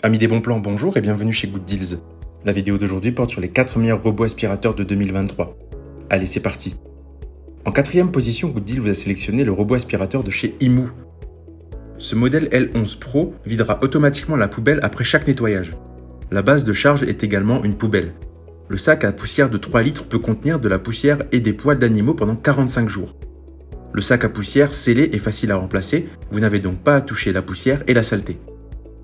Amis des bons plans, bonjour et bienvenue chez Good Deals. La vidéo d'aujourd'hui porte sur les 4 meilleurs robots aspirateurs de 2023. Allez, c'est parti. En 4e position, Good Deals vous a sélectionné le robot aspirateur de chez Imou. Ce modèle L11 Pro videra automatiquement la poubelle après chaque nettoyage. La base de charge est également une poubelle. Le sac à poussière de 3 litres peut contenir de la poussière et des poils d'animaux pendant 45 jours. Le sac à poussière scellé est facile à remplacer, vous n'avez donc pas à toucher la poussière et la saleté.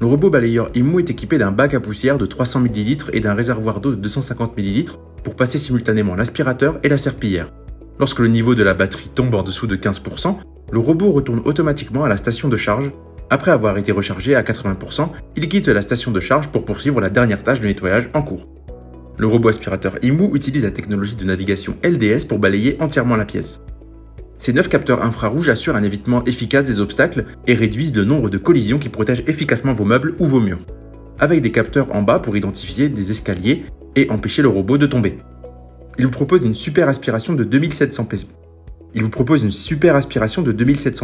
Le robot balayeur Imou est équipé d'un bac à poussière de 300 ml et d'un réservoir d'eau de 250 ml pour passer simultanément l'aspirateur et la serpillière. Lorsque le niveau de la batterie tombe en dessous de 15%, le robot retourne automatiquement à la station de charge. Après avoir été rechargé à 80%, il quitte la station de charge pour poursuivre la dernière tâche de nettoyage en cours. Le robot aspirateur Imou utilise la technologie de navigation LDS pour balayer entièrement la pièce. Ces 9 capteurs infrarouges assurent un évitement efficace des obstacles et réduisent le nombre de collisions qui protègent efficacement vos meubles ou vos murs, avec des capteurs en bas pour identifier des escaliers et empêcher le robot de tomber. Il vous propose une super aspiration de 2700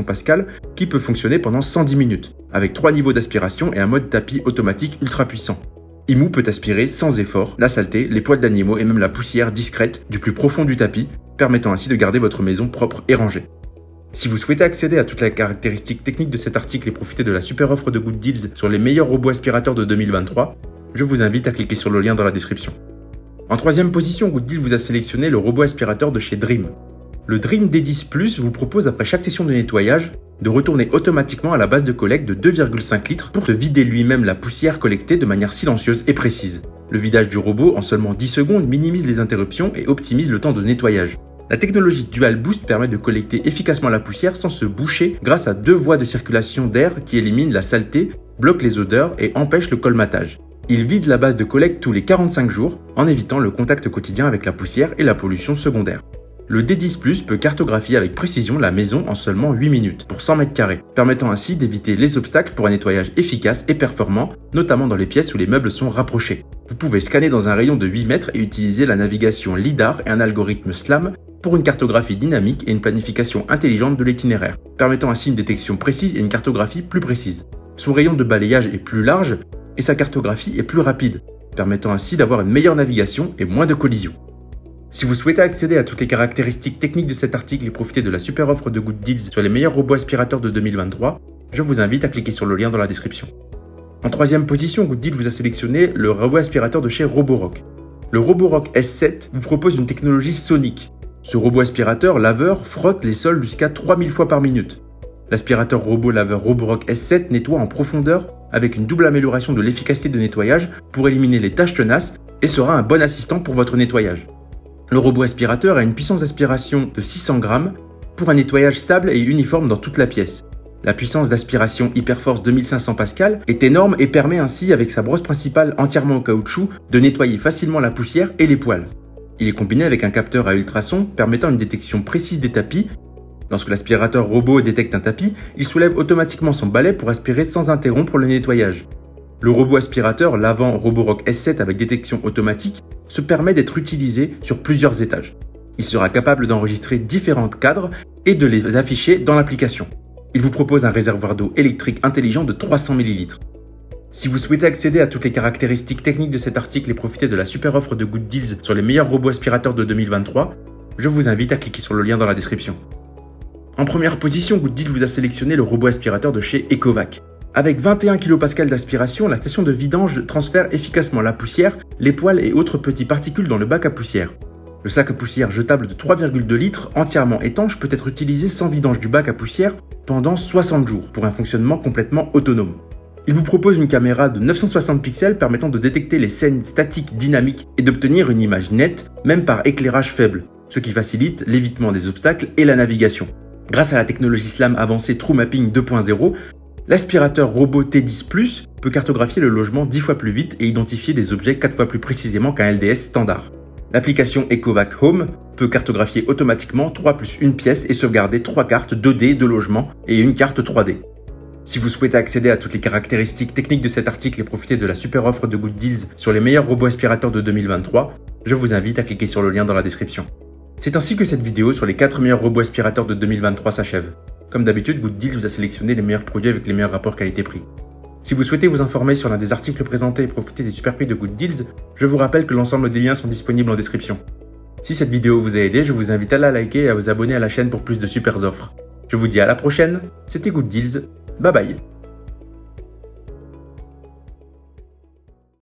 pascal qui peut fonctionner pendant 110 minutes, avec 3 niveaux d'aspiration et un mode tapis automatique ultra puissant. Imou peut aspirer sans effort la saleté, les poils d'animaux et même la poussière discrète du plus profond du tapis, permettant ainsi de garder votre maison propre et rangée. Si vous souhaitez accéder à toutes les caractéristiques techniques de cet article et profiter de la super offre de Good Deals sur les meilleurs robots aspirateurs de 2023, je vous invite à cliquer sur le lien dans la description. En 3e position, Good Deals vous a sélectionné le robot aspirateur de chez Dream. Le Dream D10 Plus vous propose après chaque session de nettoyage de retourner automatiquement à la base de collecte de 2,5 litres pour se vider lui-même la poussière collectée de manière silencieuse et précise. Le vidage du robot en seulement 10 secondes minimise les interruptions et optimise le temps de nettoyage. La technologie Dual Boost permet de collecter efficacement la poussière sans se boucher grâce à 2 voies de circulation d'air qui éliminent la saleté, bloquent les odeurs et empêchent le colmatage. Il vide la base de collecte tous les 45 jours en évitant le contact quotidien avec la poussière et la pollution secondaire. Le D10 Plus peut cartographier avec précision la maison en seulement 8 minutes pour 100 m², permettant ainsi d'éviter les obstacles pour un nettoyage efficace et performant, notamment dans les pièces où les meubles sont rapprochés. Vous pouvez scanner dans un rayon de 8 mètres et utiliser la navigation LIDAR et un algorithme SLAM pour une cartographie dynamique et une planification intelligente de l'itinéraire, permettant ainsi une détection précise et une cartographie plus précise. Son rayon de balayage est plus large et sa cartographie est plus rapide, permettant ainsi d'avoir une meilleure navigation et moins de collisions. Si vous souhaitez accéder à toutes les caractéristiques techniques de cet article et profiter de la super offre de Good Deals sur les meilleurs robots aspirateurs de 2023, je vous invite à cliquer sur le lien dans la description. En 3e position, Good Deals vous a sélectionné le robot aspirateur de chez Roborock. Le Roborock S7 vous propose une technologie sonique. Ce robot aspirateur laveur frotte les sols jusqu'à 3000 fois par minute. L'aspirateur robot laveur Roborock S7 nettoie en profondeur avec une double amélioration de l'efficacité de nettoyage pour éliminer les taches tenaces et sera un bon assistant pour votre nettoyage. Le robot aspirateur a une puissance d'aspiration de 600 grammes pour un nettoyage stable et uniforme dans toute la pièce. La puissance d'aspiration Hyperforce 2500 pascal est énorme et permet ainsi, avec sa brosse principale entièrement en caoutchouc, de nettoyer facilement la poussière et les poils. Il est combiné avec un capteur à ultrasons permettant une détection précise des tapis. Lorsque l'aspirateur robot détecte un tapis, il soulève automatiquement son balai pour aspirer sans interrompre le nettoyage. Le robot aspirateur lavant Roborock S7 avec détection automatique se permet d'être utilisé sur plusieurs étages. Il sera capable d'enregistrer différents cadres et de les afficher dans l'application. Il vous propose un réservoir d'eau électrique intelligent de 300 ml. Si vous souhaitez accéder à toutes les caractéristiques techniques de cet article et profiter de la super offre de Good Deals sur les meilleurs robots aspirateurs de 2023, je vous invite à cliquer sur le lien dans la description. En première position, Good Deals vous a sélectionné le robot aspirateur de chez Ecovac. Avec 21 kPa d'aspiration, la station de vidange transfère efficacement la poussière, les poils et autres petits particules dans le bac à poussière. Le sac à poussière jetable de 3,2 litres, entièrement étanche, peut être utilisé sans vidange du bac à poussière pendant 60 jours pour un fonctionnement complètement autonome. Il vous propose une caméra de 960 pixels permettant de détecter les scènes statiques dynamiques et d'obtenir une image nette, même par éclairage faible, ce qui facilite l'évitement des obstacles et la navigation. Grâce à la technologie SLAM avancée True Mapping 2.0, l'aspirateur robot T10 Plus peut cartographier le logement 10 fois plus vite et identifier des objets 4 fois plus précisément qu'un LDS standard. L'application Ecovac Home peut cartographier automatiquement 3 plus 1 pièce et sauvegarder 3 cartes 2D de logement et une carte 3D. Si vous souhaitez accéder à toutes les caractéristiques techniques de cet article et profiter de la super offre de Good Deals sur les meilleurs robots aspirateurs de 2023, je vous invite à cliquer sur le lien dans la description. C'est ainsi que cette vidéo sur les 4 meilleurs robots aspirateurs de 2023 s'achève. Comme d'habitude, Good Deals vous a sélectionné les meilleurs produits avec les meilleurs rapports qualité-prix. Si vous souhaitez vous informer sur l'un des articles présentés et profiter des super prix de Good Deals, je vous rappelle que l'ensemble des liens sont disponibles en description. Si cette vidéo vous a aidé, je vous invite à la liker et à vous abonner à la chaîne pour plus de super offres. Je vous dis à la prochaine, c'était Good Deals, bye bye.